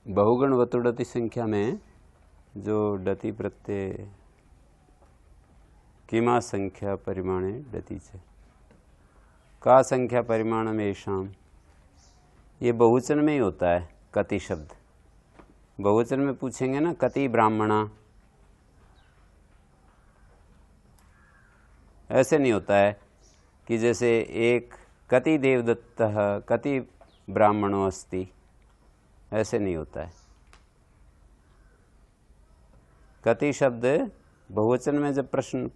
बहुगण वतुड़ति संख्या में जो डति प्रत्यय किमा संख्या परिमाणे डति च का संख्या परिमाण में शाम, ये बहुवचन में ही होता है। कति शब्द बहुवचन में पूछेंगे ना, कति ब्राह्मणा, ऐसे नहीं होता है कि जैसे एक कति देवदत्तः कति ब्राह्मणो अस्ति, ऐसे नहीं होता है। कति शब्द बहुवचन में जब प्रश्न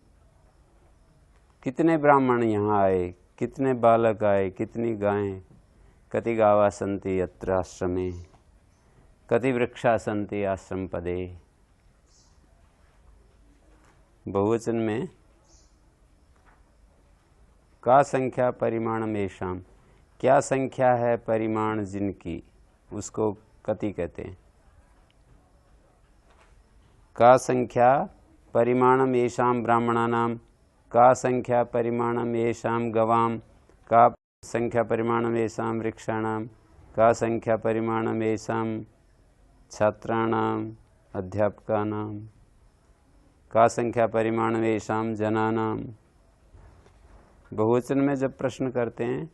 कितने ब्राह्मण यहाँ आए, कितने बालक आए, कितनी गायें, कति गावा सन्ति अत्र आश्रमे, कति वृक्षा सन्ति आश्रम पदे, बहुवचन में का संख्या परिमाण मेषाम, क्या संख्या है परिमाण जिनकी, उसको कति कहते हैं। का संख्या परिमाणम येषाम ब्राह्मणानाम, का संख्या परिमाणम येषाम गवाम, का संख्या परिमाणम येषाम वृक्षाणाम, का संख्या परिमाणम येषाम छात्राणाम अध्यापकानाम, का संख्या परिमाणम येषाम जनानाम। बहुवचन में जब प्रश्न करते हैं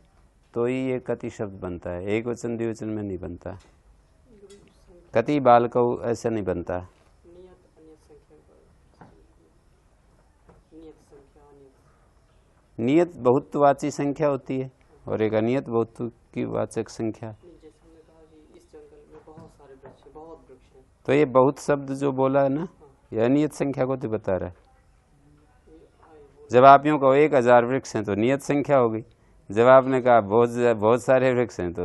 तो ही ये कति शब्द बनता है, एक वचन द्विवचन में नहीं बनता। कति बालकौ ऐसा नहीं बनता। नियत बहुत्ववाची संख्या होती है और एक अनियत बहुत्व की वाचक संख्या। तो ये बहुत शब्द जो बोला है ना, ये अनियत संख्या को तो बता रहा है। जब आप यूँ कहो 1000 वृक्ष हैं तो नियत संख्या होगी। जब आपने कहा बहुत सारे वृक्ष हैं तो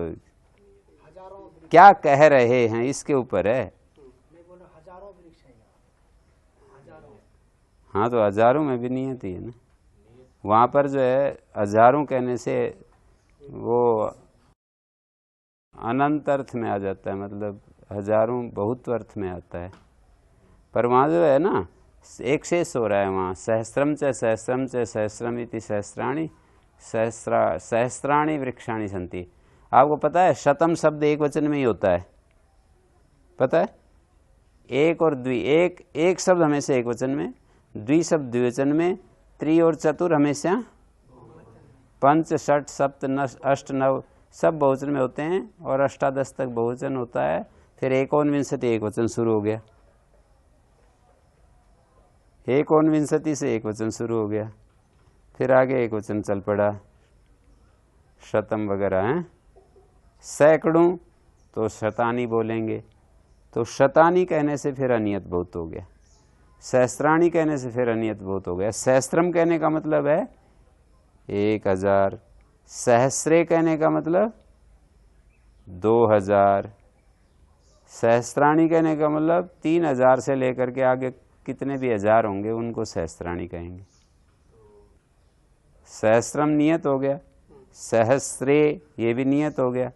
क्या कह रहे हैं इसके ऊपर है। हाँ, तो हजारों में भी नियत ही है ना। वहाँ पर जो है हजारों कहने से वो अनंत अर्थ में आ जाता है, मतलब हजारों बहुत अर्थ में आता है। पर वहाँ जो है ना एक शेष हो रहा है, वहाँ सहस्रम च सहस्रम इति सहस्राणी सहस्राणी वृक्षाणी सन्ति। आपको पता है शतम शब्द एक वचन में ही होता है, पता है। एक और द्वि, एक शब्द हमेशा एक वचन में, द्वि शब्द द्विवचन में, त्रि और चतुर हमेशा पंच षट सप्त अष्ट नव सब बहुवचन में होते हैं और अष्टादश तक बहुवचन होता है। फिर एकोनविंशति एक वचन शुरू हो गया, एकोनविंशति से एक वचन शुरू हो गया, फिर आगे एक वचन चल पड़ा, शतम वगैरह हैं। सैकड़ों तो शतानी बोलेंगे, तो शतानी कहने से फिर अनियत बहुत हो गया। सहस्राणी कहने से फिर अनियत बहुत हो गया। सहस्त्रम कहने का मतलब है 1000, सहस्रे कहने का मतलब 2000, सहस्त्राणी कहने का मतलब 3000 से लेकर के आगे कितने भी हजार होंगे उनको सहस्त्राणी कहेंगे। सहस्त्रम नियत हो गया, सहस्रे ये भी नियत हो गया।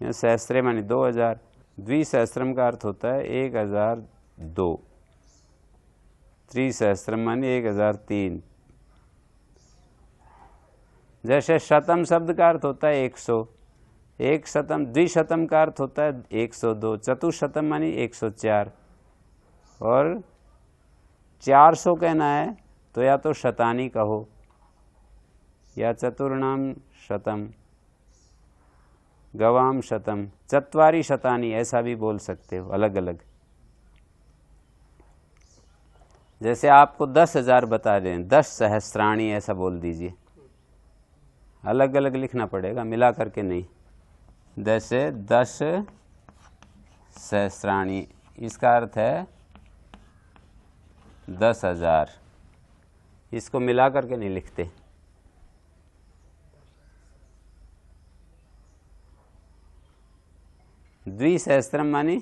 सहस्रे मानी 2000, द्विसहस्त्रम का अर्थ होता है 1002, त्रिसहस्त्रम मानी 1003। जैसे शतम शब्द का अर्थ होता है 100, एक शतम, द्विशतम का अर्थ होता है 102, चतुशतम मानी 104, और 400 कहना है तो या तो शतानी कहो या चतुर्णाम शतम, गवाम शतम, चत्वारी शतानी ऐसा भी बोल सकते हो, अलग अलग। जैसे आपको 10,000 बता दें, 10 सहस्राणी ऐसा बोल दीजिए, अलग अलग लिखना पड़ेगा, मिला करके नहीं। जैसे 10 सहस्राणी, इसका अर्थ है 10,000, इसको मिला करके नहीं लिखते। द्विसहस्त्रम मानी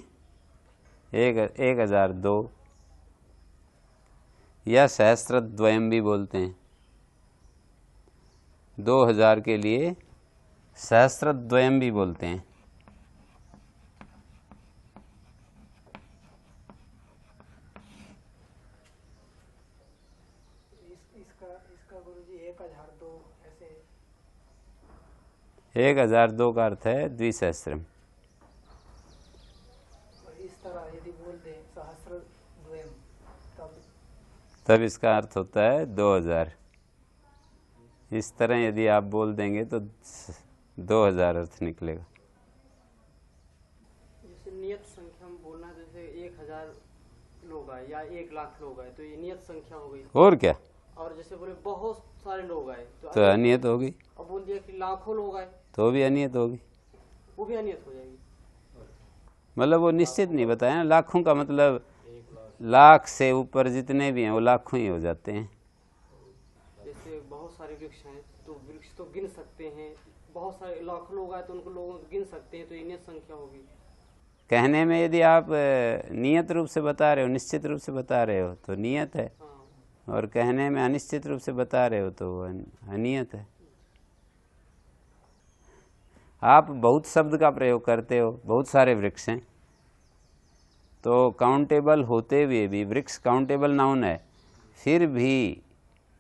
1002, या सहस्त्रद्वयम भी बोलते हैं। 2000 के लिए सहस्त्रद्वयम भी बोलते हैं। इसका गुरुजी 1002 ऐसे 1002 का अर्थ है द्विसहस्त्रम। तब इसका अर्थ होता है 2000। इस तरह यदि आप बोल देंगे तो 2000 अर्थ निकलेगा। जैसे नियत संख्या में बोलना, जैसे 1000 लोग आए या 1,00,000 लोग आए तो ये नियत संख्या हो गई। और क्या? और जैसे बोले बहुत सारे लोग आए तो अनियत होगी। अब बोल दिया कि लाखों लोग आए तो भी अनियत होगी, वो भी अनियत हो जाएगी। मतलब वो निश्चित नहीं बताया ना। लाखों का मतलब लाख से ऊपर जितने भी हैं वो लाखों ही हो जाते हैं। जैसे बहुत सारे वृक्ष हैं तो वृक्ष तो गिन सकते हैं, बहुत सारे लाखों लोग आए तो उनको लोग गिन सकते हैं, तो ये नियत संख्या होगी। कहने में यदि आप नियत रूप से बता रहे हो, निश्चित रूप से बता रहे हो तो नियत है, और कहने में अनिश्चित रूप से बता रहे हो तो अनियत है। आप बहुत शब्द का प्रयोग करते हो, बहुत सारे वृक्ष हैं, तो काउंटेबल होते हुए भी वृक्ष काउंटेबल नाउन है, फिर भी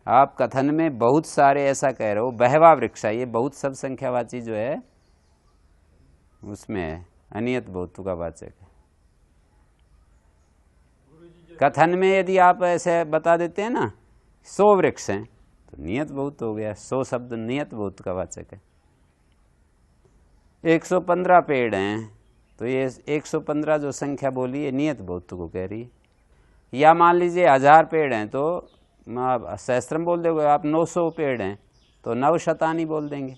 आप कथन में बहुत सारे ऐसा कह रहे हो। बहवा वृक्ष है, ये बहुत सब संख्यावाची जो है उसमें है, अनियत बहुत्व का वाचक है। कथन में यदि आप ऐसे बता देते हैं ना 100 वृक्ष हैं तो नियत बहुत हो गया, 100 शब्द नियत बहुत का वाचक है। 115 पेड़ हैं तो ये 115 जो संख्या बोली है नियत बहुत को कह रही है। या मान लीजिए 1000 पेड़ हैं तो सहस्त्रम बोल दोगे आप। 900 पेड़ हैं तो 9 शतानी बोल देंगे।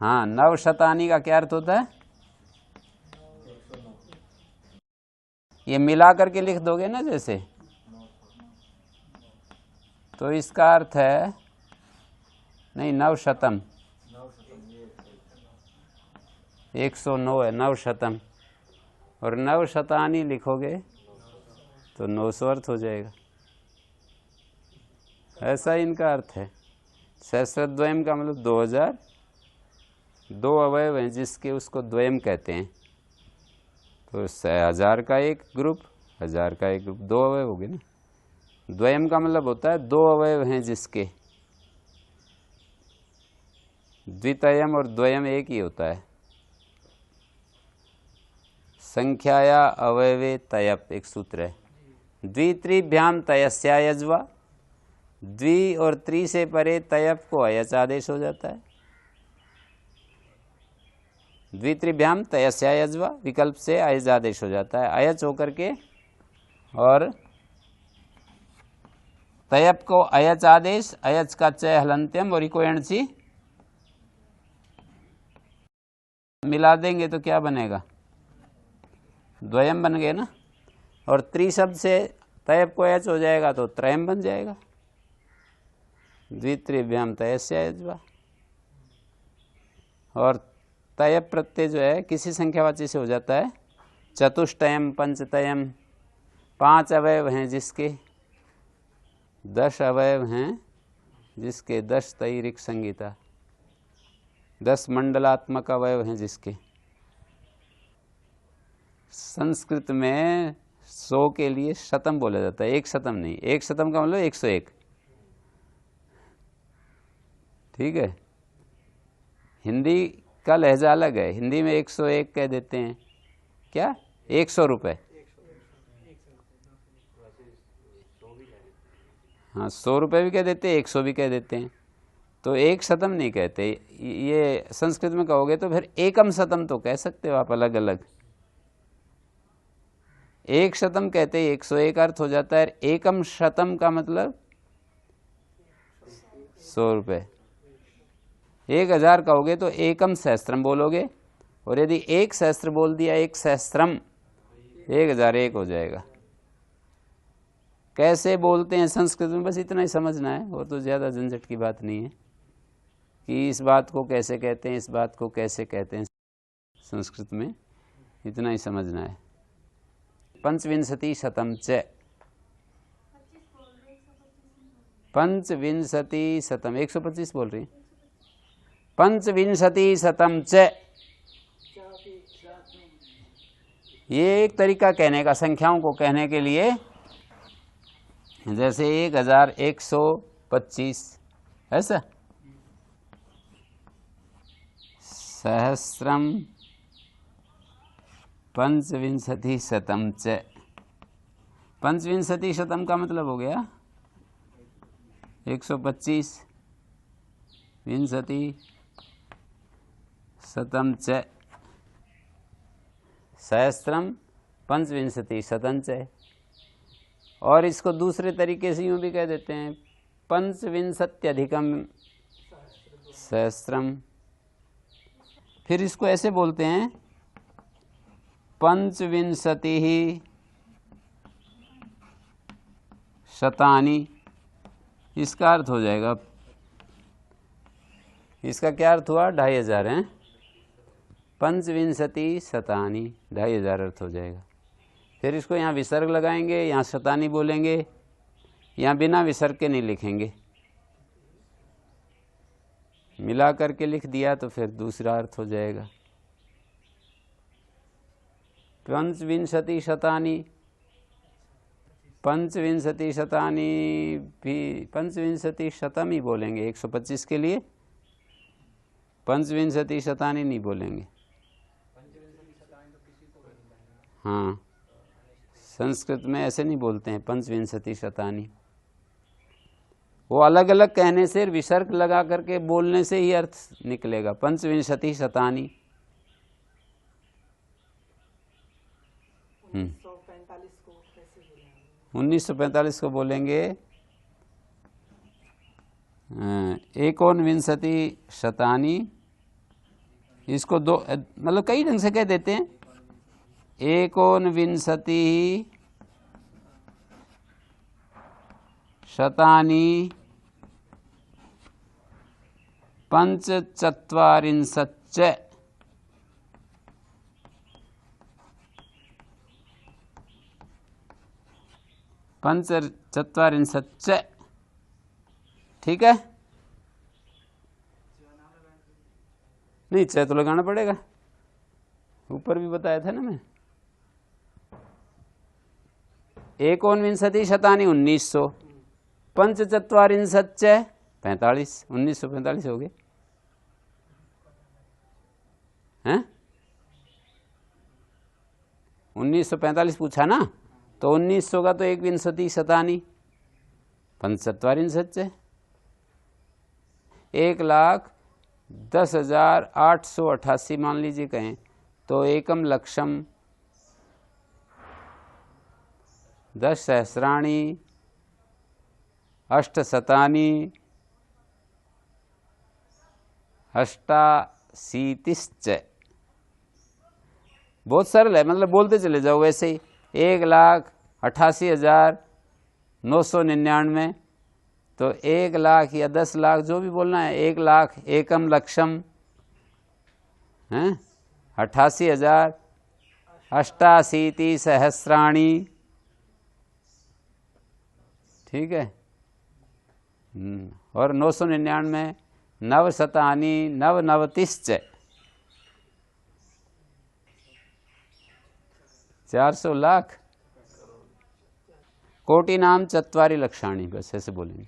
हाँ, 9 शतानी का क्या अर्थ होता है? ये मिला करके लिख दोगे ना जैसे, तो इसका अर्थ है नहीं 9 शतम, 109 है 9 शतम, और 9 शतानी लिखोगे तो 900 अर्थ हो जाएगा। ऐसा इनका अर्थ है। सहस्रद्वयम का मतलब 2000, 2 अवयव हैं जिसके उसको द्वयम कहते हैं। तो 1000 का एक ग्रुप, 1000 का एक ग्रुप, 2 अवयव हो गए ना। द्वयम का मतलब होता है 2 अवयव हैं जिसके। द्वितयम और द्वयम एक ही होता है। संख्याया अवयवे तयप एक सूत्र है। द्वित्रिभ्याम तयस्या यज्वा, द्वि और त्रि से परे तयप को अयच आदेश हो जाता है। द्वित्रिभ्याम तयस्या यज्वा विकल्प से अयच आदेश हो जाता है, अयच होकर के, और तयप को अयच आदेश, अयच का चय हलंत्यम और इको एणची मिला देंगे तो क्या बनेगा? द्वयम बन गए ना। और त्रि शब्द से तयप को एच हो जाएगा तो त्रयम बन जाएगा। द्वित्रिभ्याम तयस्या यज्वा। और तयप प्रत्यय जो है किसी संख्यावाची से हो जाता है। चतुष्टयम, पंचतयम, 5 अवयव हैं जिसके, 10 अवयव हैं जिसके, 10 तैरिक संगीता, 10 मंडलात्मक अवयव हैं जिसके। संस्कृत में 100 के लिए शतम बोला जाता है, एक शतम नहीं। एक शतम का मतलब 101, ठीक है। हिंदी का लहजा अलग है, हिंदी में 101 कह देते हैं। क्या? 100 रुपये। हाँ, 100 रुपये भी कह देते हैं, 100 भी कह देते हैं। तो एक शतम नहीं कहते। ये संस्कृत में कहोगे तो फिर एकम शतम तो कह सकते हो आप अलग अलग। एक शतम कहते ही 101 अर्थ हो जाता है। एकम शतम का मतलब 100 रुपये। 1000 कहोगे तो एकम सहस्त्रम बोलोगे, और यदि एक सहस्त्र बोल दिया, एक सहस्त्रम, 1001 हो जाएगा। कैसे बोलते हैं संस्कृत में, बस इतना ही समझना है, और तो ज़्यादा झंझट की बात नहीं है कि इस बात को कैसे कहते हैं, इस बात को कैसे कहते हैं। संस्कृत में इतना ही समझना है। पंचविंशति शतम च, पंचविंशति शतम, 125 बोल रही है। पंचविंशति शतम च, ये एक तरीका कहने का, संख्याओं को कहने के लिए। जैसे 1125 ऐसा, सहस्रम पंचविंशति शतम च, पंचविंशति शतम का मतलब हो गया 125, विंशति शतम च सहस्त्रम पंचविंशति शतम च। और इसको दूसरे तरीके से यूँ भी कह देते हैं पंचविंशत्यधिकम सहस्त्रम। फिर इसको ऐसे बोलते हैं पंचविंशति शतानी। इसका अर्थ हो जाएगा, इसका क्या अर्थ हुआ, 2500 है। पंचविंशति शतानी 2500 अर्थ हो जाएगा। फिर इसको यहाँ विसर्ग लगाएंगे, यहाँ शतानी बोलेंगे, यहाँ बिना विसर्ग के नहीं लिखेंगे, मिला करके लिख दिया तो फिर दूसरा अर्थ हो जाएगा। पंचविंशति शतानी, पंचविंशति शतानी भी पंचविंशति शतम ही बोलेंगे 125 के लिए, पंचविंशति शतानी नहीं बोलेंगे। हाँ, संस्कृत में ऐसे नहीं बोलते हैं पंचविंशति शतानी। वो अलग अलग कहने से, विसर्ग लगा करके बोलने से ही अर्थ निकलेगा पंचविंशति शतानी। 1945 को बोलेंगे एकोनविंशति शतानी। इसको दो मतलब कई ढंग से कह देते हैं, एकोनविंशति शतानी पंचचत्वारिंशच्च। पंचचत्वारिंशच्च, ठीक है। नहीं, च तो लगाना पड़ेगा, ऊपर भी बताया था ना मैं। एकोनविंशति शतानी 1900, पंचचत्वारिंशच्च 45, 1945 हो गए हैं। 1945 पूछा ना, तो 1900 का तो एक विंशति शतानी पंचचत्वारिंशच्च 1,10,888 मान लीजिए कहें तो एकम लक्षम 10 सहस्राणी 8 शतानी 88 बहुत सरल है, मतलब बोलते चले जाओ वैसे ही। 1,88,999, तो 1 लाख या 10 लाख जो भी बोलना है, 1 लाख एकम लक्षम है 88,88 सहस्राणी, ठीक है। और 999 9शतानी 999 400 लाख। कोटि नाम चत्वारि लक्षाणी, बस ऐसे बोलेंगे।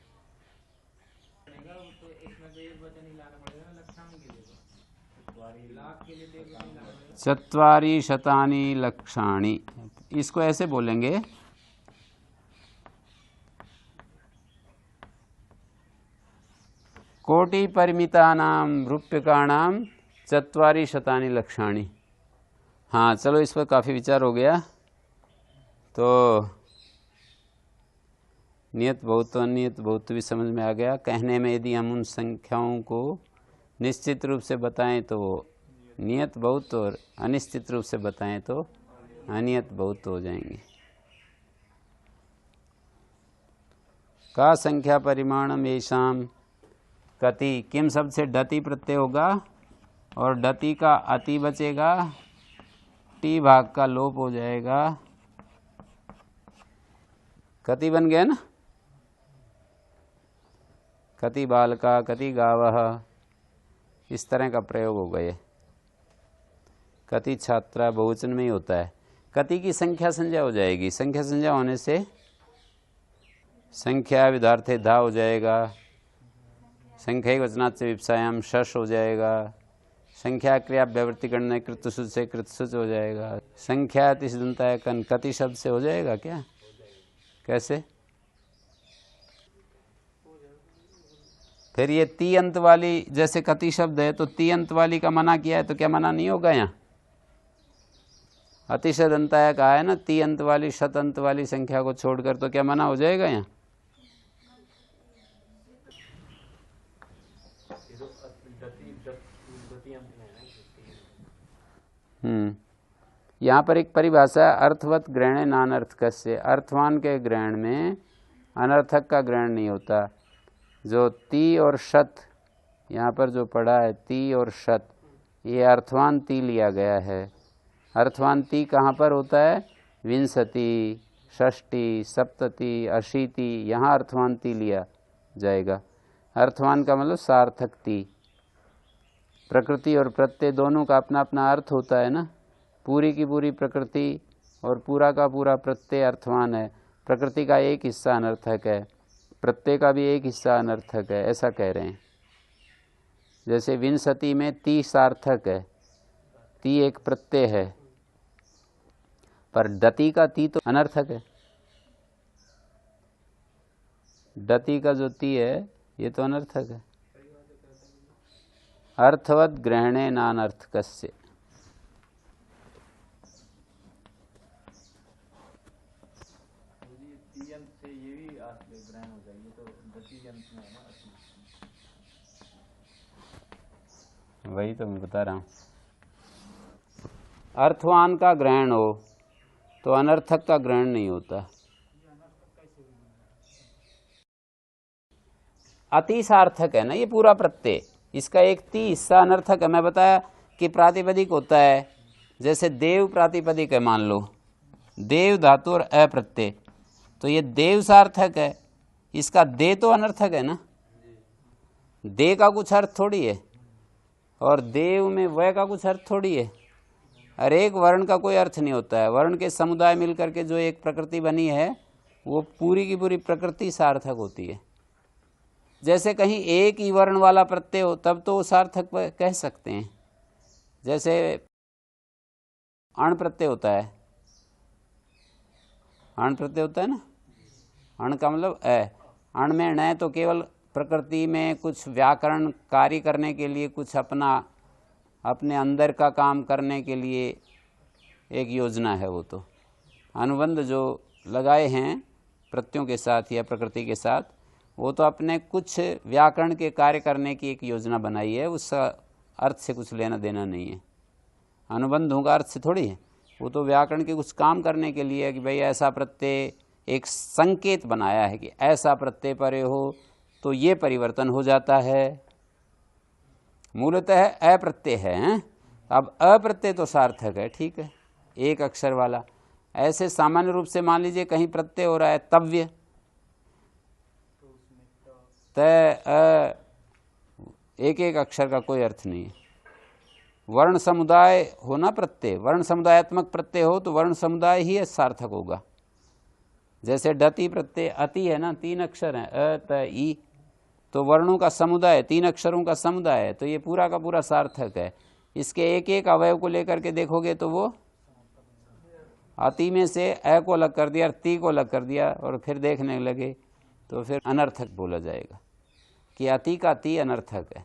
चत्वारि शतानि लक्षाणी, इसको ऐसे बोलेंगे कोटि परिमितानां रूप्यकाणां चत्वारि शतानि लक्षाणी। हाँ चलो, इस पर काफ़ी विचार हो गया। तो नियत बहुत अनियत बहुत भी समझ में आ गया। कहने में यदि हम उन संख्याओं को निश्चित रूप से बताएं तो नियत बहुत, और अनिश्चित रूप से बताएं तो अनियत बहुत हो जाएंगे। का संख्या परिमाणम येषाम कति, किम शब्द से डति प्रत्यय होगा और डति का अति बचेगा, टी भाग का लोप हो जाएगा, कति बन गया ना। कति बालका कति गावः, इस तरह का प्रयोग हो गए। कति छात्रा बहुवचन में ही होता है। कति की संख्या संज्ञा हो जाएगी, संख्या संज्ञा होने से संख्या विधार्थे धा हो जाएगा, संख्या वचनात् विप्सायाम शश हो जाएगा, संख्या क्रिया व्यावृत्ति करने कृतसुच से कृतसुच हो जाएगा, संख्या तिष्ठन्ताय कन कति शब्द से हो जाएगा क्या, कैसे? फिर ये ती अंत वाली, जैसे कति शब्द है तो ती अंत वाली का मना किया है, तो क्या मना नहीं होगा? यहाँ अतिशय अंताया कहा है ना, ती अंत वाली शत अंत वाली संख्या को छोड़कर, तो क्या मना हो जाएगा यहाँ? यहाँ पर एक परिभाषा है, अर्थवत ग्रहणे नानर्थकस्य। अर्थवान के ग्रहण में अनर्थक का ग्रहण नहीं होता। जो ती और शत यहाँ पर जो पढ़ा है, ती और शत, ये अर्थवान ती लिया गया है। अर्थवान ती कहाँ पर होता है? विंशति, षष्टि, सप्तति, अशीति, यहाँ अर्थवान ती लिया जाएगा। अर्थवान का मतलब सार्थक ती। प्रकृति और प्रत्यय दोनों का अपना अपना अर्थ होता है ना। पूरी की पूरी प्रकृति और पूरा का पूरा प्रत्यय अर्थवान है। प्रकृति का एक हिस्सा अनर्थक है, प्रत्यय का भी एक हिस्सा अनर्थक है, ऐसा कह रहे हैं। जैसे विंशति में ती सार्थक है, ती एक प्रत्यय है, पर डति का ती तो अनर्थक है। डति का जो ती है ये तो अनर्थक है। अर्थवत ग्रहणे नानर्थकस्य। वही तो मैं बता रहा हूँ। अर्थवान का ग्रहण हो तो अनर्थक का ग्रहण नहीं होता। अति सार्थक है ना ये पूरा प्रत्यय, इसका एक ती हिस्सा अनर्थक है। मैं बताया कि प्रातिपदिक होता है, जैसे देव प्रातिपदिक है, मान लो देव धातु और अप्रत्यय, तो ये देव सार्थक है, इसका दे तो अनर्थक है ना। दे का कुछ अर्थ थोड़ी है, और देव में वह का कुछ अर्थ थोड़ी है। हर एक वर्ण का कोई अर्थ नहीं होता है। वर्ण के समुदाय मिलकर के जो एक प्रकृति बनी है, वो पूरी की पूरी प्रकृति सार्थक होती है। जैसे कहीं एक ही वर्ण वाला प्रत्यय हो तब तो वो सार्थक कह सकते हैं। जैसे अण प्रत्यय होता है, अण प्रत्यय होता है ना, अण का मतलब अण में न तो केवल प्रकृति में कुछ व्याकरण कार्य करने के लिए, कुछ अपने अंदर का काम करने के लिए एक योजना है। वो तो अनुबंध जो लगाए हैं प्रत्ययों के साथ या प्रकृति के साथ, वो तो अपने कुछ व्याकरण के कार्य करने की एक योजना बनाई है, उस अर्थ से कुछ लेना देना नहीं है। अनुबंधों का अर्थ से थोड़ी है, वो तो व्याकरण के कुछ काम करने के लिए है कि भाई ऐसा प्रत्यय, एक संकेत बनाया है कि ऐसा प्रत्यय परे हो तो ये परिवर्तन हो जाता है। मूलतः अप्रत्यय है। अब अप्रत्यय तो सार्थक है, ठीक है, एक अक्षर वाला। ऐसे सामान्य रूप से मान लीजिए कहीं प्रत्यय हो रहा है तव्य, त एक एक अक्षर का कोई अर्थ नहीं है। वर्ण समुदाय हो ना प्रत्यय, वर्ण समुदायात्मक प्रत्यय हो तो वर्ण समुदाय ही सार्थक होगा। जैसे डति प्रत्यय अति है ना, 3 अक्षर हैं अ त ई, तो वर्णों का समुदाय, 3 अक्षरों का समुदाय है, तो ये पूरा का पूरा सार्थक है। इसके एक एक अवयव को लेकर के देखोगे तो वो अति में से अ को अलग कर दिया, ती को अलग कर दिया, और फिर देखने लगे तो फिर अनर्थक बोला जाएगा कि अति का ती अनर्थक है।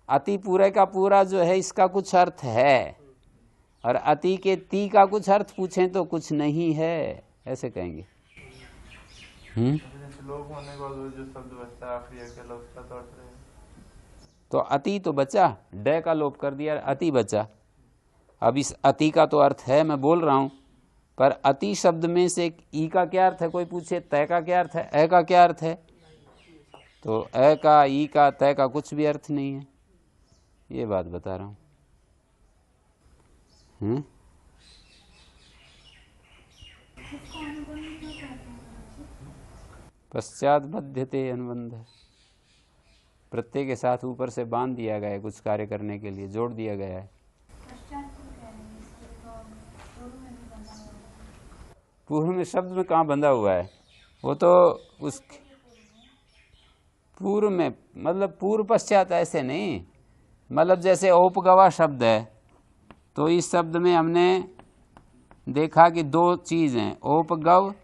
अति पूरे का पूरा जो है इसका कुछ अर्थ है, और अति के ती का कुछ अर्थ पूछें तो कुछ नहीं है, ऐसे कहेंगे। लोप होने के बाद जो शब्द बचता है आखिरी अकेला, उसका तो अर्थ रहेगा। तो अति तो बचा, ड का लोप कर दिया, अति बचा। अब इस अति का तो अर्थ है, मैं बोल रहा हूं, पर अति शब्द में से ई का क्या अर्थ है, कोई पूछे तय का क्या अर्थ है, अ का क्या अर्थ है, तो अ का, ई का, तय का कुछ भी अर्थ नहीं है। ये बात बता रहा हूं। पश्चात बध्यते अनुबंध, प्रत्यय के साथ ऊपर से बांध दिया गया है, कुछ कार्य करने के लिए जोड़ दिया गया है। पूर्व में शब्द में कहाँ बंधा हुआ है, वो तो उस पूर्व में, मतलब पूर्व पश्चात ऐसे नहीं, मतलब जैसे औपगवा शब्द है, तो इस शब्द में हमने देखा कि 2 चीज़ हैं, औपगव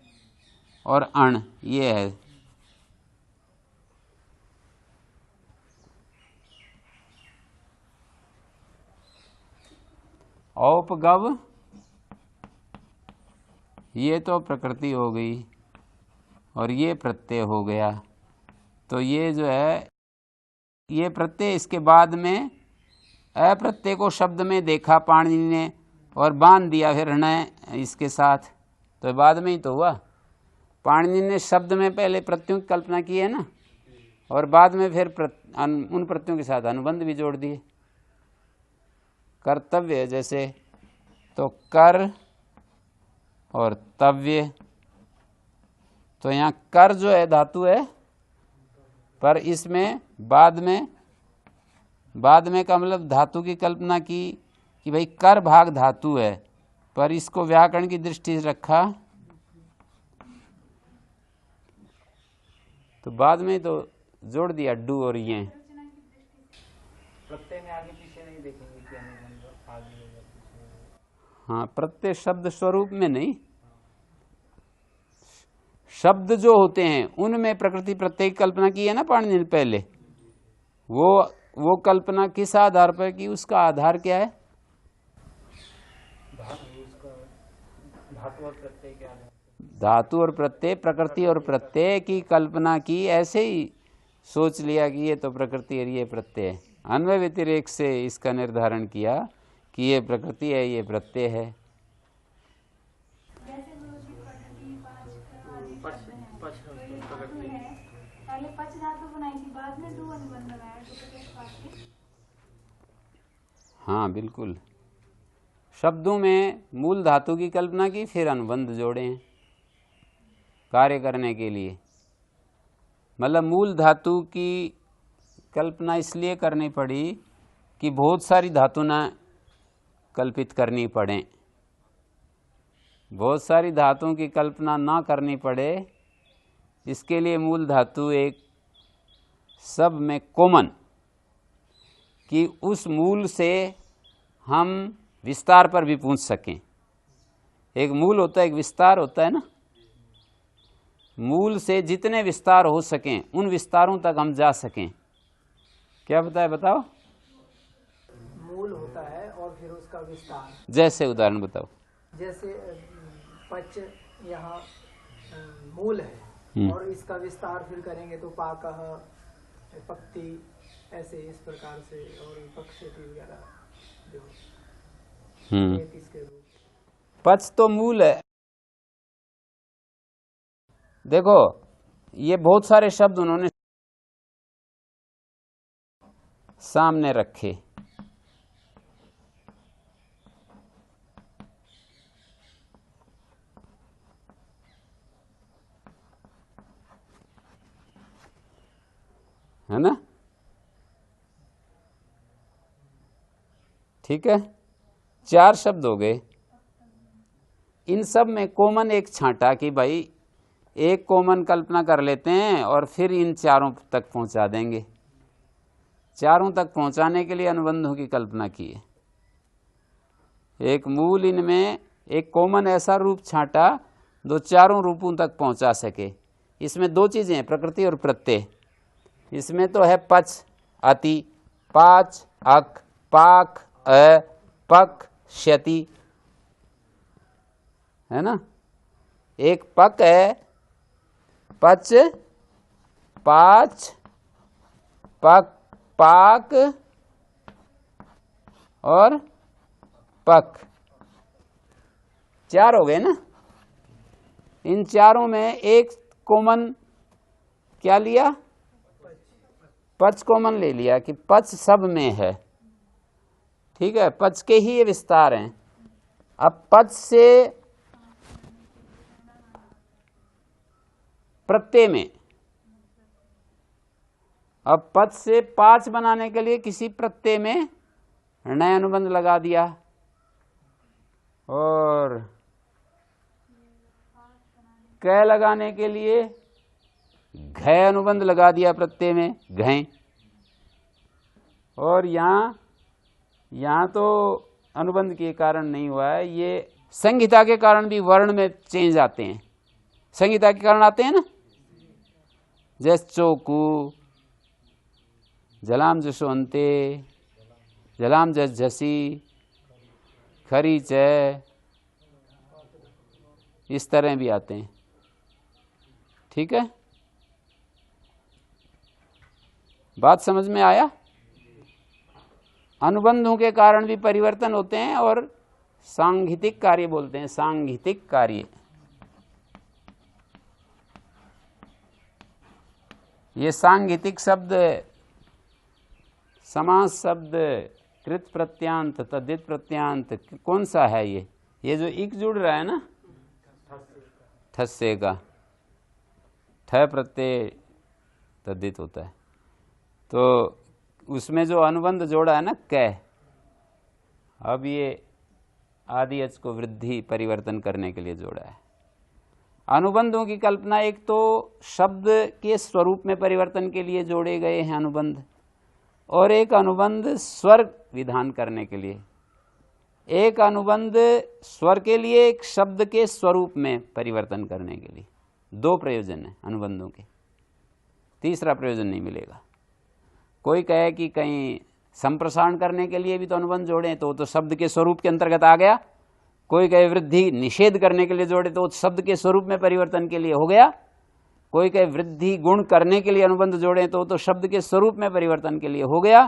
और अण ये है। औपगव ये तो प्रकृति हो गई और ये प्रत्यय हो गया। तो ये जो है ये प्रत्यय, इसके बाद में अप्रत्यय को शब्द में देखा पाणिनि ने और बांध दिया फिर हृणय इसके साथ, तो बाद में ही तो हुआ। पाणिनि ने शब्द में पहले प्रत्ययों की कल्पना की है ना, और बाद में फिर उन प्रत्ययों के साथ अनुबंध भी जोड़ दिए। कर्तव्य जैसे तो कर और तव्य, तो यहाँ कर जो है धातु है, पर इसमें बाद में का मतलब धातु की कल्पना की कि भाई कर भाग धातु है, पर इसको व्याकरण की दृष्टि से रखा तो बाद में तो जोड़ दिया डू और ये। प्रत्यय में आगे पीछे नहीं देखेंगे कि अनुबंध आगे या पीछे। हाँ, प्रत्यय शब्द स्वरूप में नहीं, शब्द जो होते हैं उनमें प्रकृति प्रत्यय की कल्पना की है ना पाणिनि ने पहले। वो कल्पना किस आधार पर की, उसका आधार क्या है? धातु और प्रत्यय के आधार। धातु और प्रत्यय, प्रकृति और प्रत्यय की कल्पना की, ऐसे ही सोच लिया कि ये तो प्रकृति और ये प्रत्यय है। अन्वय व्यतिरेक से इसका निर्धारण किया कि ये प्रकृति है ये प्रत्यय है। पहले पच धातु बनाई थी, बाद में दो अनुबंध बनाया तो प्रत्येक पाठ के। हाँ बिल्कुल, शब्दों में मूल धातु की कल्पना की, फिर अनुबंध जोड़े हैं कार्य करने के लिए। मतलब मूल धातु की कल्पना इसलिए करनी पड़ी कि बहुत सारी धातु न कल्पित करनी पड़े, बहुत सारी धातुओं की कल्पना ना करनी पड़े, इसके लिए मूल धातु एक सब में कॉमन, कि उस मूल से हम विस्तार पर भी पूछ सकें। एक मूल होता है, एक विस्तार होता है ना, मूल से जितने विस्तार हो सकें उन विस्तारों तक हम जा सकें। क्या बताए बताओ? मूल होता है और फिर उसका विस्तार। जैसे उदाहरण बताओ। जैसे पच यहाँ मूल है और इसका विस्तार फिर करेंगे तो पाकः, पक्ति, ऐसे इस प्रकार से, और पक्षति वगैरह जो इसके रूप। पच तो मूल है। देखो ये बहुत सारे शब्द उन्होंने सामने रखे, है ना? ठीक है, 4 शब्द हो गए। इन सब में कॉमन एक छांटा कि भाई एक कॉमन कल्पना कर लेते हैं और फिर इन चारों तक पहुंचा देंगे। चारों तक पहुंचाने के लिए अनुबंधों की कल्पना की है। एक मूल इनमें एक कॉमन ऐसा रूप छांटा जो चारों रूपों तक पहुंचा सके। इसमें 2 चीजें हैं, प्रकृति और प्रत्यय। इसमें तो है पच, अति, पाच, अक, पाक, अ, पक, क्षति, है ना? एक पक है, पच, पाच, पक, पाक और पक, 4 हो गए ना? इन चारों में एक कॉमन क्या लिया? पच कॉमन ले लिया कि पच सब में है। ठीक है, पच के ही ये विस्तार हैं। अब पच से प्रत्यय में, अब पच से 5 बनाने के लिए किसी प्रत्यय में नया अनुबंध लगा दिया और क लगाने के लिए घ अनुबंध लगा दिया प्रत्यय में, घय। और यहाँ तो अनुबंध के कारण नहीं हुआ है, ये संहिता के कारण भी वर्ण में चेंज आते हैं। संहिता के कारण आते हैं ना, जैसे चोकू, जलाम जशोंते, जलाम जस झसी, खरी चय, इस तरह भी आते हैं। ठीक है, बात समझ में आया? अनुबंधों के कारण भी परिवर्तन होते हैं और सांगीतिक कार्य बोलते हैं, सांगीतिक कार्य। ये सांगीतिक शब्द, समास शब्द, कृत प्रत्यांत, तद्धित प्रत्यांत, कौन सा है ये जो इक जुड़ रहा है ना, ठस्से का, ठ प्रत्यय तद्धित होता है, तो उसमें जो अनुबंध जोड़ा है ना कै, अब ये आदि अच को वृद्धि परिवर्तन करने के लिए जोड़ा है। अनुबंधों की कल्पना एक तो शब्द के स्वरूप में परिवर्तन के लिए जोड़े गए हैं अनुबंध, और एक अनुबंध स्वर विधान करने के लिए। एक अनुबंध स्वर के लिए, एक शब्द के स्वरूप में परिवर्तन करने के लिए। दो प्रयोजन है अनुबंधों के, तीसरा प्रयोजन नहीं मिलेगा। कोई कहे कि कहीं संप्रसारण करने के लिए भी तो अनुबंध जोड़े तो वो तो शब्द के स्वरूप के अंतर्गत आ गया। कोई कहे वृद्धि निषेध करने के लिए जोड़े तो शब्द के स्वरूप में परिवर्तन के लिए हो गया। कोई कहे वृद्धि गुण करने के लिए अनुबंध जोड़े तो शब्द के स्वरूप में परिवर्तन के लिए हो गया।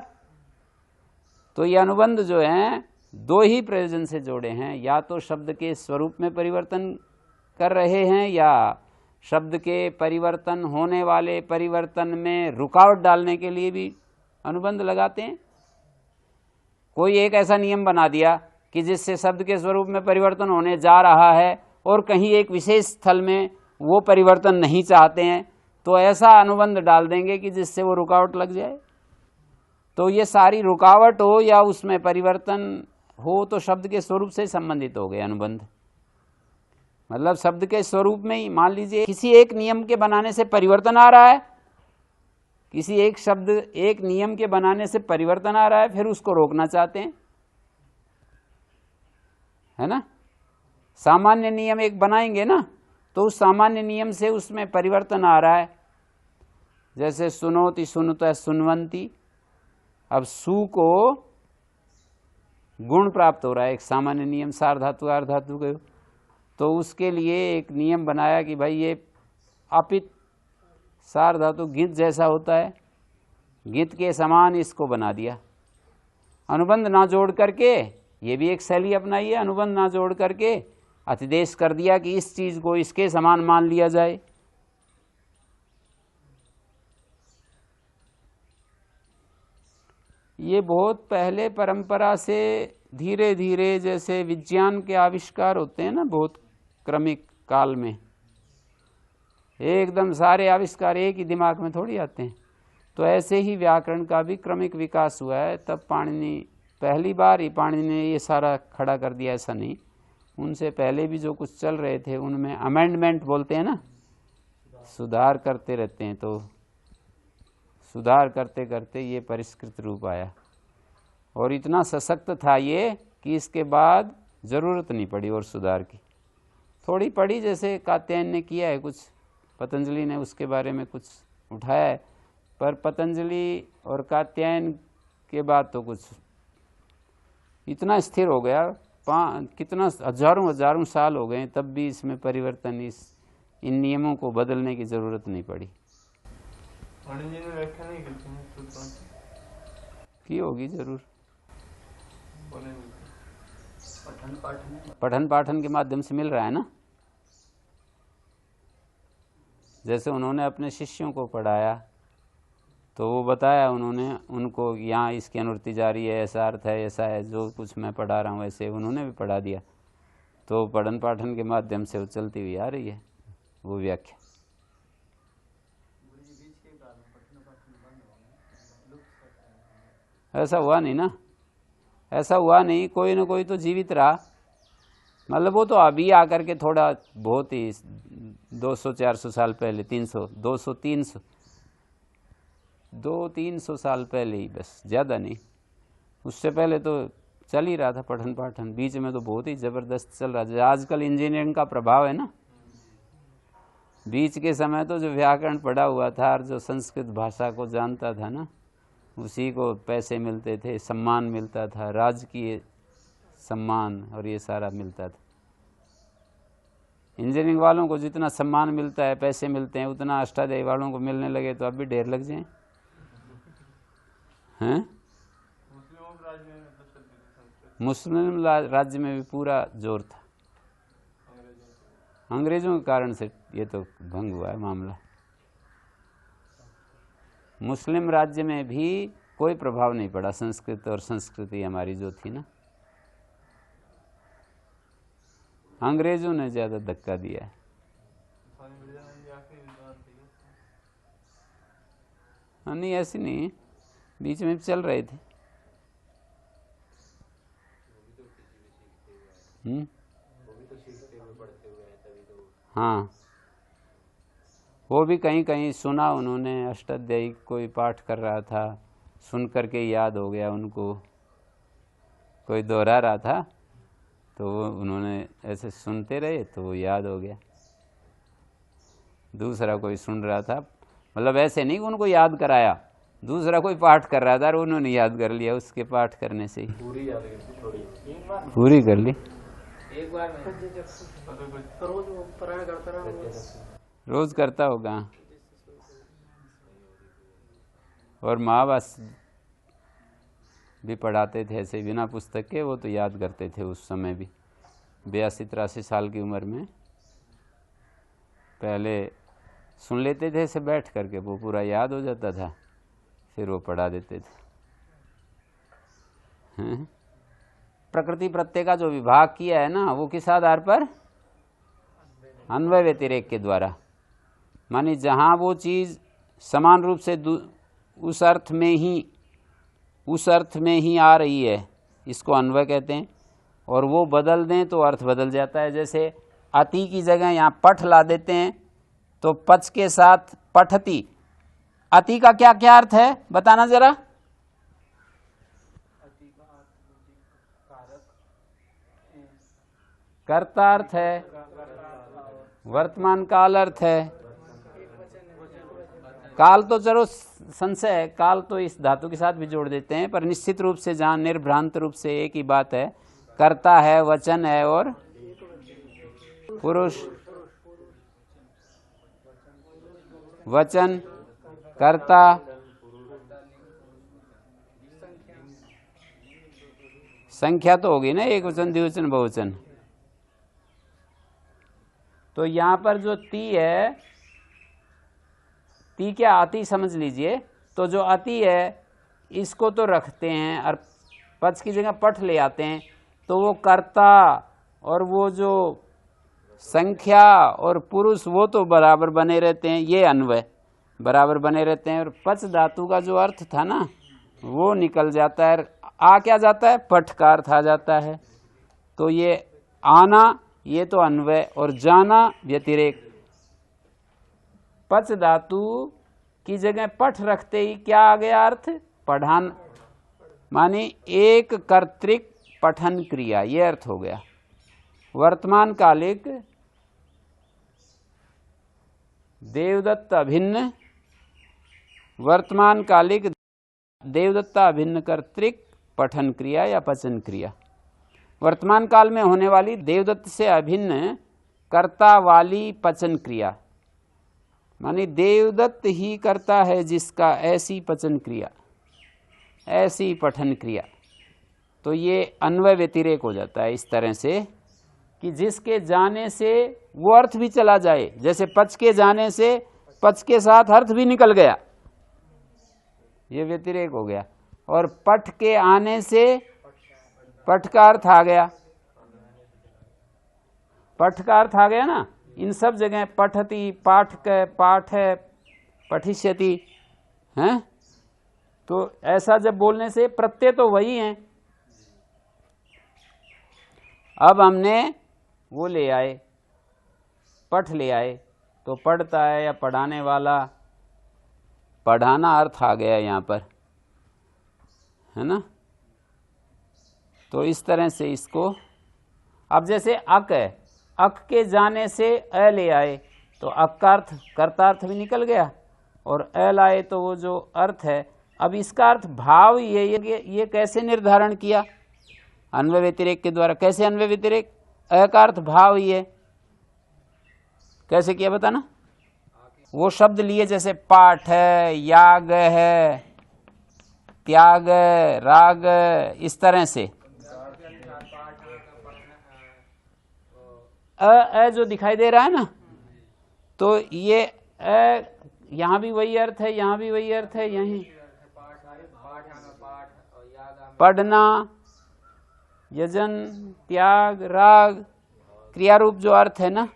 तो ये अनुबंध जो हैं दो ही प्रयोजन से जोड़े हैं, या तो शब्द के स्वरूप में परिवर्तन कर रहे हैं या शब्द के परिवर्तन होने वाले परिवर्तन में रुकावट डालने के लिए भी अनुबंध लगाते हैं। कोई एक ऐसा नियम बना दिया कि जिससे शब्द के स्वरूप में परिवर्तन होने जा रहा है और कहीं एक विशेष स्थल में वो परिवर्तन नहीं चाहते हैं, तो ऐसा अनुबंध डाल देंगे कि जिससे वो रुकावट लग जाए। तो ये सारी रुकावट हो या उसमें परिवर्तन हो तो शब्द के स्वरूप से संबंधित हो गए अनुबंध। मतलब शब्द के स्वरूप में ही, मान लीजिए किसी एक नियम के बनाने से परिवर्तन आ रहा है, किसी एक शब्द एक नियम के बनाने से परिवर्तन आ रहा है, फिर उसको रोकना चाहते हैं, है ना। सामान्य नियम एक बनाएंगे ना, तो उस सामान्य नियम से उसमें परिवर्तन आ रहा है। जैसे सुनोति सुनता सुनवंती, अब सु को गुण प्राप्त हो रहा है, एक सामान्य नियम सार धातु आर धातु का, तो उसके लिए एक नियम बनाया कि भाई ये अपित सार धातु गित जैसा होता है, गित के समान इसको बना दिया। अनुबंध ना जोड़ करके, ये भी एक शैली अपनाई है, अनुबंध ना जोड़ करके अतिदेश कर दिया कि इस चीज को इसके समान मान लिया जाए। ये बहुत पहले परंपरा से धीरे धीरे, जैसे विज्ञान के आविष्कार होते हैं ना बहुत क्रमिक काल में, एकदम सारे आविष्कार एक ही दिमाग में थोड़ी आते हैं, तो ऐसे ही व्याकरण का भी क्रमिक विकास हुआ है। तब पाणिनि, पहली बार ही पाणिनि ने ये सारा खड़ा कर दिया, ऐसा नहीं, उनसे पहले भी जो कुछ चल रहे थे उनमें अमेंडमेंट बोलते हैं ना, सुधार करते रहते हैं, तो सुधार करते करते ये परिष्कृत रूप आया। और इतना सशक्त था ये कि इसके बाद ज़रूरत नहीं पड़ी और सुधार की। थोड़ी पड़ी, जैसे कात्यायन ने किया है कुछ, पतंजलि ने उसके बारे में कुछ उठाया है, पर पतंजलि और कात्यायन के बाद तो कुछ इतना स्थिर हो गया, कितना हजारों साल हो गए, तब भी इसमें परिवर्तन, इन नियमों को बदलने की जरूरत नहीं पड़ी। पाणिनि ने व्याख्या नहीं की होगी जरूर, बोलेंगे पठन पाठन के माध्यम से मिल रहा है ना। जैसे उन्होंने अपने शिष्यों को पढ़ाया तो वो बताया उन्होंने उनको, यहाँ इसकी अनुवृत्ति जारी है, ऐसा अर्थ है, ऐसा है, जो कुछ मैं पढ़ा रहा हूँ ऐसे उन्होंने भी पढ़ा दिया। तो पठन पाठन के माध्यम से वो चलती हुई आ रही है वो व्याख्या। ऐसा हुआ नहीं ना, ऐसा हुआ नहीं, कोई ना कोई तो जीवित रहा। मतलब वो तो अभी आकर के थोड़ा बहुत ही 200-400 साल पहले, 300 200 300 200-300 साल पहले ही, बस, ज़्यादा नहीं। उससे पहले तो चल ही रहा था पठन पाठन, बीच में तो बहुत ही ज़बरदस्त चल रहा था। आजकल इंजीनियरिंग का प्रभाव है ना, बीच के समय तो जो व्याकरण पढ़ा हुआ था और जो संस्कृत भाषा को जानता था ना, उसी को पैसे मिलते थे, सम्मान मिलता था, राजकीय सम्मान और ये सारा मिलता था। इंजीनियरिंग वालों को जितना सम्मान मिलता है, पैसे मिलते हैं, उतना अष्टाध्यायी वालों को मिलने लगे तो अब भी ढेर लग जाए हैं। मुस्लिम राज्य में भी पूरा जोर था। अंग्रेजों के कारण से ये तो भंग हुआ है मामला। मुस्लिम राज्य में भी कोई प्रभाव नहीं पड़ा संस्कृत और संस्कृति हमारी जो थी ना, अंग्रेजों ने ज्यादा धक्का दिया है। नहीं ऐसी नहीं, बीच में चल रहे थे। हाँ, वो भी कहीं कहीं सुना उन्होंने, अष्टाध्यायी कोई पाठ कर रहा था, सुन करके याद हो गया उनको, कोई दोहरा रहा था तो उन्होंने ऐसे सुनते रहे तो वो याद हो गया। दूसरा कोई सुन रहा था, मतलब ऐसे नहीं उनको याद कराया, दूसरा कोई पाठ कर रहा था और उन्होंने याद कर लिया, उसके पाठ करने से ही पूरी कर ली। एक बार रोज पारायण करता रहा, रोज करता होगा। और महावास भी पढ़ाते थे ऐसे बिना पुस्तक के, वो तो याद करते थे उस समय भी। 82-83 साल की उम्र में पहले सुन लेते थे ऐसे बैठ करके, वो पूरा याद हो जाता था, फिर वो पढ़ा देते थे। हैं? प्रकृति प्रत्यय का जो विभाग किया है ना, वो किस आधार पर? अन्वय व्यतिरेक के द्वारा। मानी जहाँ वो चीज़ समान रूप से उस अर्थ में ही आ रही है, इसको अन्वय कहते हैं, और वो बदल दें तो अर्थ बदल जाता है। जैसे अति की जगह यहाँ पठ ला देते हैं तो पच के साथ पठती, अति का क्या क्या अर्थ है बताना जरा। कर्ता अर्थ है, वर्तमान काल अर्थ है, काल तो चलो संशय है, काल तो इस धातु के साथ भी जोड़ देते हैं, पर निश्चित रूप से जहाँ निर्भ्रांत रूप से एक ही बात है, कर्ता है, वचन है और पुरुष। वचन, कर्ता, संख्या तो होगी ना, एक वचन, द्विवचन, बहुवचन। तो यहाँ पर जो ती है, ती क्या अति समझ लीजिए, तो जो अति है इसको तो रखते हैं और पच की जगह पठ ले आते हैं, तो वो कर्ता और वो जो संख्या और पुरुष वो तो बराबर बने रहते हैं, ये अन्वय बराबर बने रहते हैं। और पच धातु का जो अर्थ था ना वो निकल जाता है, आ क्या जाता है? पठ का अर्थ आ जाता है। तो ये आना ये तो अन्वय और जाना व्यतिरेक। पच धातु की जगह पठ रखते ही क्या आ गया अर्थ? पढ़ान, माने एक कर्तृक पठन क्रिया, ये अर्थ हो गया। वर्तमान कालिक देवदत्त अभिन्न, वर्तमान कालिक देवदत्ता अभिन्न कर्तृक पठन क्रिया या पचन क्रिया। वर्तमान काल में होने वाली देवदत्त से अभिन्न कर्ता वाली पचन क्रिया, माने देवदत्त ही करता है जिसका, ऐसी पचन क्रिया, ऐसी पठन क्रिया। तो ये अन्वय व्यतिरेक हो जाता है इस तरह से कि जिसके जाने से वो अर्थ भी चला जाए, जैसे पच के जाने से पच के साथ अर्थ भी निकल गया, ये व्यतिरेक हो गया। और पठ के आने से पठ का अर्थ आ गया, पठ का अर्थ आ गया ना। इन सब जगह पठती, पाठ के पाठ है, पठिष्यति हैं, तो ऐसा जब बोलने से प्रत्यय तो वही हैं। अब हमने वो ले आए, पठ ले आए, तो पढ़ता है या पढ़ाने वाला, पढ़ाना अर्थ आ गया यहाँ पर, है ना। तो इस तरह से इसको, अब जैसे अक है, अक के जाने से अ ले आए, तो अकार्थ कर्तार्थ भी निकल गया, और अल आए तो वो जो अर्थ है। अब इसका अर्थ भाव ये कैसे निर्धारण किया? अन्वय व्यतिरेक के द्वारा। कैसे अन्वय व्यतिरेक? अ का अर्थ भाव ये कैसे किया बताना? वो शब्द लिए जैसे पाठ है, याग है, त्याग, राग, इस तरह से अ जो दिखाई दे रहा है ना, तो ये अ यहां भी वही अर्थ है, यहां भी वही अर्थ है। यहीं पढ़ना, यजन, त्याग, राग, क्रियारूप जो अर्थ है ना,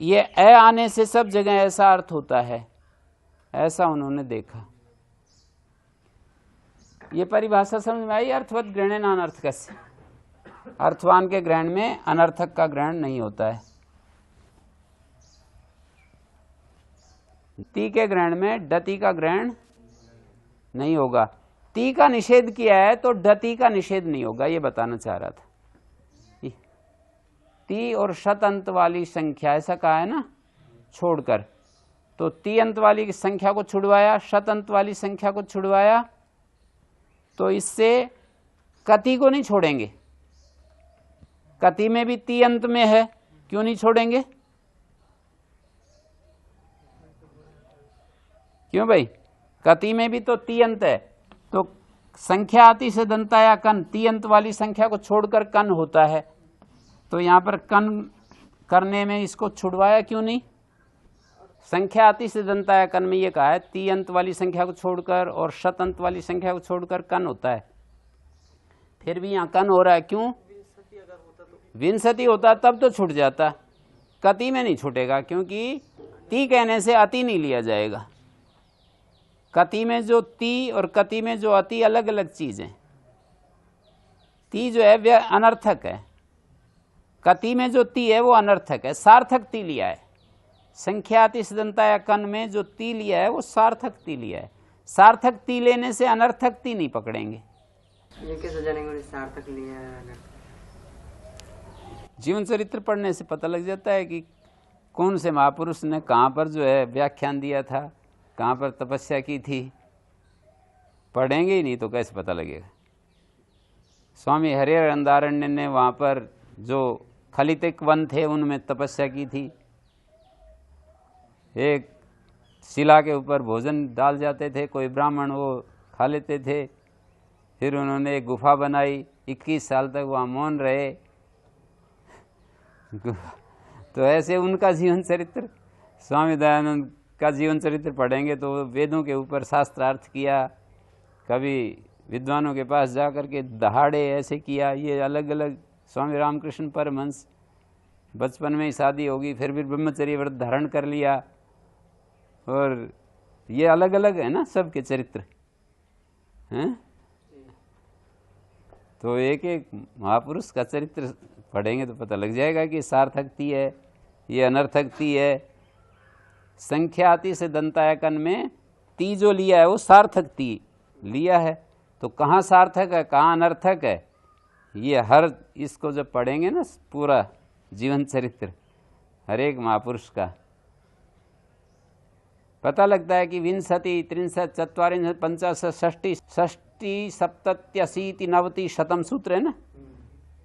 ये अ आने से सब जगह ऐसा अर्थ होता है, ऐसा उन्होंने देखा। ये परिभाषा समझ में आई? अर्थवत ग्रहण अनर्थ कैसे? अर्थवान के ग्रहण में अनर्थक का ग्रहण नहीं होता है। ती के ग्रहण में डति का ग्रहण नहीं होगा। ती का निषेध किया है तो डति का निषेध नहीं होगा, ये बताना चाह रहा था। ती और शत अंत वाली संख्या ऐसा कहा है ना, छोड़कर, तो ती अंत वाली संख्या को छुड़वाया, शत अंत वाली संख्या को छुड़वाया, तो इससे कति को नहीं छोड़ेंगे। कति में भी ती अंत में है, क्यों नहीं छोड़ेंगे? क्यों भाई? कति में भी तो ती अंत है, तो संख्या आती से दंताया कन, ती अंत वाली संख्या को छोड़कर कन होता है, तो यहां पर कन करने में इसको छुड़वाया क्यों नहीं? संख्या आती से दंताया कन में ये कहा है ती अंत वाली संख्या को छोड़कर और शत अंत वाली संख्या को छोड़कर कन होता है, फिर भी यहां कन हो रहा है, क्यों? विंसति होता तब तो छूट जाता, कति में नहीं छूटेगा, क्योंकि ती कहने से अति नहीं लिया जाएगा। कति में जो ती और कति में जो अति अलग अलग चीजें। ती जो है वह अनर्थक है, कति में जो ती है वो अनर्थक है, सार्थक ती लिया है। संख्याति सदंताया कन में जो ती लिया है वो सार्थक ती लिया है। सार्थक ती लेने से अनर्थक ती नहीं पकड़ेंगे। ये कैसे जानेंगे सार्थक लिया है? जीवन चरित्र पढ़ने से पता लग जाता है कि कौन से महापुरुष ने कहाँ पर जो है व्याख्यान दिया था, कहाँ पर तपस्या की थी। पढ़ेंगे ही नहीं तो कैसे पता लगेगा? स्वामी हरिहरानंदारण्य ने वहाँ पर जो खलितिक वन थे उनमें तपस्या की थी। एक शिला के ऊपर भोजन डाल जाते थे, कोई ब्राह्मण वो खा लेते थे। फिर उन्होंने एक गुफा बनाई, 21 साल तक वहाँ मौन रहे। तो ऐसे उनका जीवन चरित्र, स्वामी दयानंद का जीवन चरित्र पढ़ेंगे तो वेदों के ऊपर शास्त्रार्थ किया, कभी विद्वानों के पास जा कर के दहाड़े ऐसे किया। ये अलग अलग स्वामी रामकृष्ण परमहंस, बचपन में ही शादी होगी, फिर भी ब्रह्मचर्य व्रत धारण कर लिया, और ये अलग अलग है ना सबके चरित्र हैं। तो एक एक महापुरुष का चरित्र पढ़ेंगे तो पता लग जाएगा कि सार्थकती है, ये अनर्थकती है। संख्याति से दंतायकन में ती जो लिया है वो सार्थकती लिया है, तो कहाँ सार्थक है कहाँ अनर्थक है, ये हर इसको जब पढ़ेंगे ना पूरा जीवन चरित्र हर एक महापुरुष का पता लगता है कि 20, 30, 40, 50, 60, 60, 70, 90 शतम सूत्र है ना,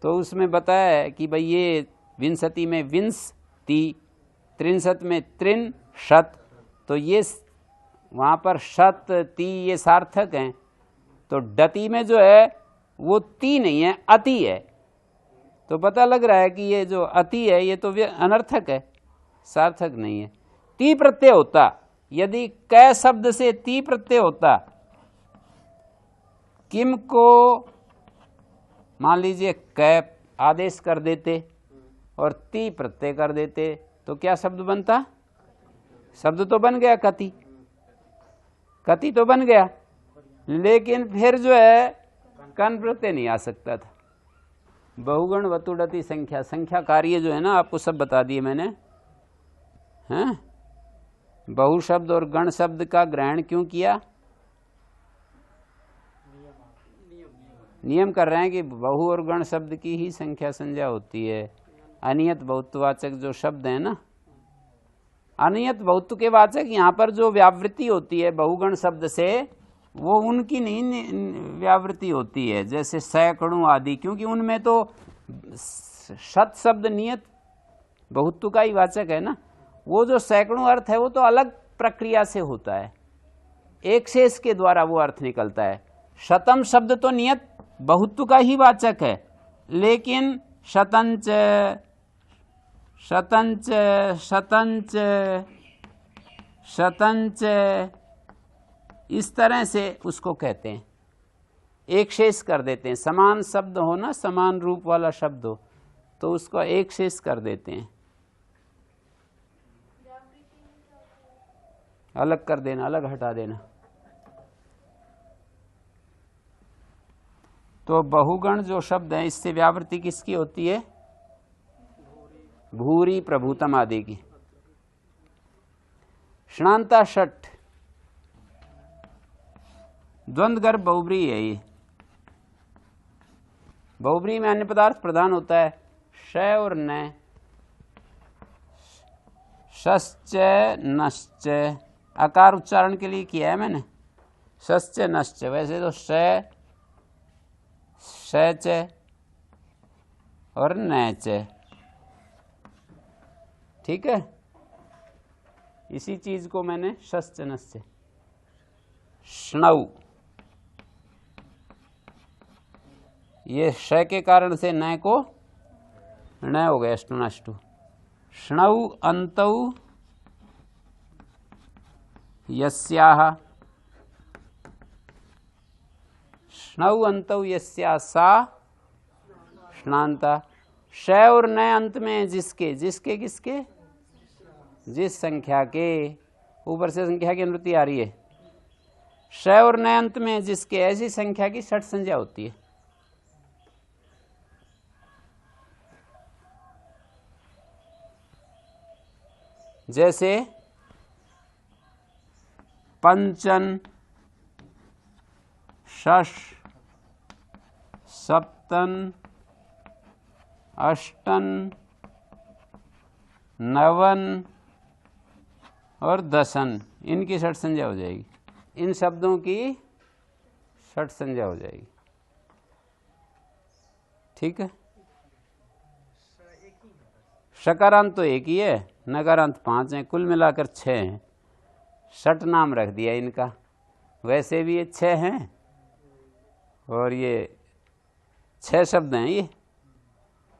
तो उसमें बताया है कि भाई ये 20 में 20 ती, 63 में 3 शत, तो ये वहाँ पर शत ती ये सार्थक हैं। तो डति में जो है वो ती नहीं है, अति है, तो पता लग रहा है कि ये जो अति है ये तो अनर्थक है, सार्थक नहीं है। ती प्रत्यय होता, यदि कै शब्द से ती प्रत्यय होता, किम को मान लीजिए कै आदेश कर देते और ती प्रत्यय कर देते, तो क्या शब्द बनता? शब्द तो बन गया कति, कति तो बन गया, लेकिन फिर जो है कन प्रत्यय नहीं आ सकता था। बहुगण वतुड़ति संख्या, संख्या कार्य जो है ना आपको सब बता दिए मैंने, हैं? बहु शब्द और गण शब्द का ग्रहण क्यों किया? नियम कर रहे हैं कि बहु और गण शब्द की ही संख्या संज्ञा होती है। अनियत बहुत्ववाचक जो शब्द है ना, अनियत बहुत्व के वाचक यहाँ पर जो व्यावृत्ति होती है बहुगण शब्द से, वो उनकी नहीं व्यावृत्ति होती है, जैसे सैकड़ों आदि, क्योंकि उनमें तो शत शब्द नियत बहुत्व का ही वाचक है ना। वो जो सैकड़ों अर्थ है वो तो अलग प्रक्रिया से होता है, एक शेष के द्वारा वो अर्थ निकलता है। शतम शब्द तो नियत बहुत्व का ही वाचक है, लेकिन शतंच शतंच शतंच शतंच इस तरह से उसको कहते हैं, एक शेष कर देते हैं। समान शब्द हो ना, समान रूप वाला शब्द हो तो उसको एक शेष कर देते हैं, अलग कर देना, अलग हटा देना। तो बहुगण जो शब्द है इससे व्यावृत्ति किसकी होती है? भूरी प्रभुतम आदि की। श्नांता षट द्वंद्व गर्भ बहुब्री है। ये बहुब्री में अन्य पदार्थ प्रधान होता है, श और न, शश्च नश्च, आकार उच्चारण के लिए किया है मैंने, शश्च नश्च। वैसे तो शच और नच, ठीक है। इसी चीज को मैंने शश्च नश्च। स्नौ, ये श के कारण से न को न हो गया, अष्टुनाष्टु। स्नौ अन्तौ यस्याः, स्नौ अन्तौ यस्याः सा श्नांता। श और न अंत में जिसके, जिसके किसके? जिस संख्या के, ऊपर से संख्या की अनुवृत्ति आ रही है। श और न अंत में जिसके, ऐसी संख्या की षट संज्ञा होती है। जैसे पंचन, षष, सप्तन, अष्टन, नवन और दसन, इनकी षट संज्ञा हो जाएगी। इन शब्दों की षट संज्ञा हो जाएगी, ठीक है। शकारांत तो एक ही है, नकारांत 5 हैं, कुल मिलाकर 6 हैं। षट नाम रख दिया इनका, वैसे भी ये 6 हैं और ये 6 शब्द हैं ये,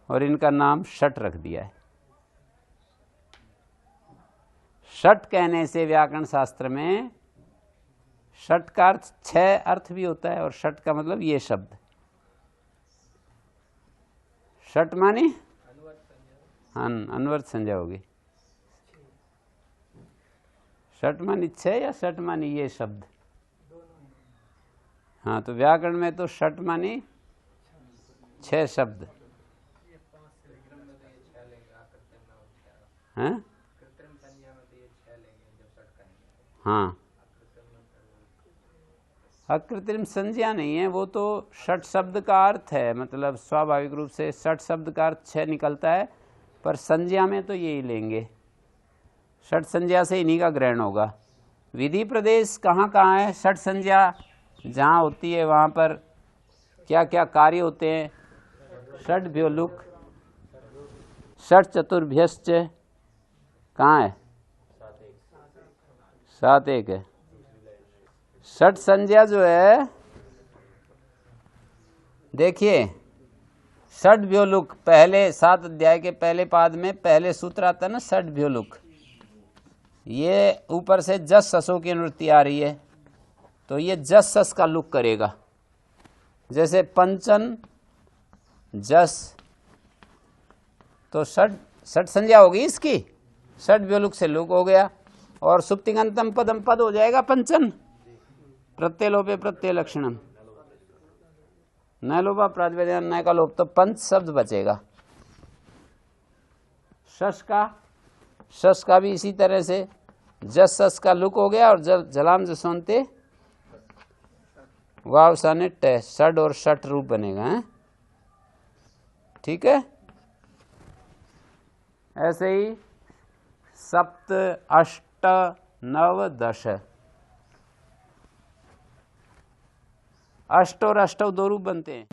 और इनका नाम षट रख दिया है। षट कहने से व्याकरण शास्त्र में षट का अर्थ 6 अर्थ भी होता है, और षट का मतलब ये शब्द। षट मानी अनवर्त संज्ञा होगी। षट मानी 6 या षट मानी ये शब्द? हाँ, तो व्याकरण में तो षट मानी 6 शब्द हैं। हाँ, अकृत्रिम संज्ञा नहीं है, वो तो षट शब्द का अर्थ है, मतलब स्वाभाविक रूप से षट शब्द का अर्थ 6 निकलता है, पर संज्ञा में तो यही लेंगे, षट संज्ञा से इन्हीं का ग्रहण होगा। विधि प्रदेश कहाँ कहाँ है? षट संज्ञा जहाँ होती है वहाँ पर क्या क्या कार्य होते हैं? षट भ्योलुक, षट चतुर्भ्यश्च कहाँ है? 7-1 है। षट संज्ञा जो है, देखिए षट भ्योलुक पहले 7 अध्याय के पहले पाद में पहले सूत्र आता है ना, षट भ्योलुक। ये ऊपर से जस ससों की अनुवृत्ति आ रही है, तो ये जस सस का लुक करेगा। जैसे पंचन जस, तो षट संज्ञा होगी इसकी, षट भ्योलुक से लुक हो गया। और सुप्तिगंतम पदम पद हो जाएगा पंचन, प्रत्यय लोपे प्रत्यय लक्षणम, न लोपा प्रातिपदिक न का लोप, तो पंच शब्द बचेगा। शश का भी इसी तरह से जस सस का लुक हो गया, और जलाम जसोंते वाव साने ट, षड और षट रूप बनेगा है? ठीक है। ऐसे ही सप्त अष्ट नव दश। अष्ट और अष्टव दो रूप बनते हैं।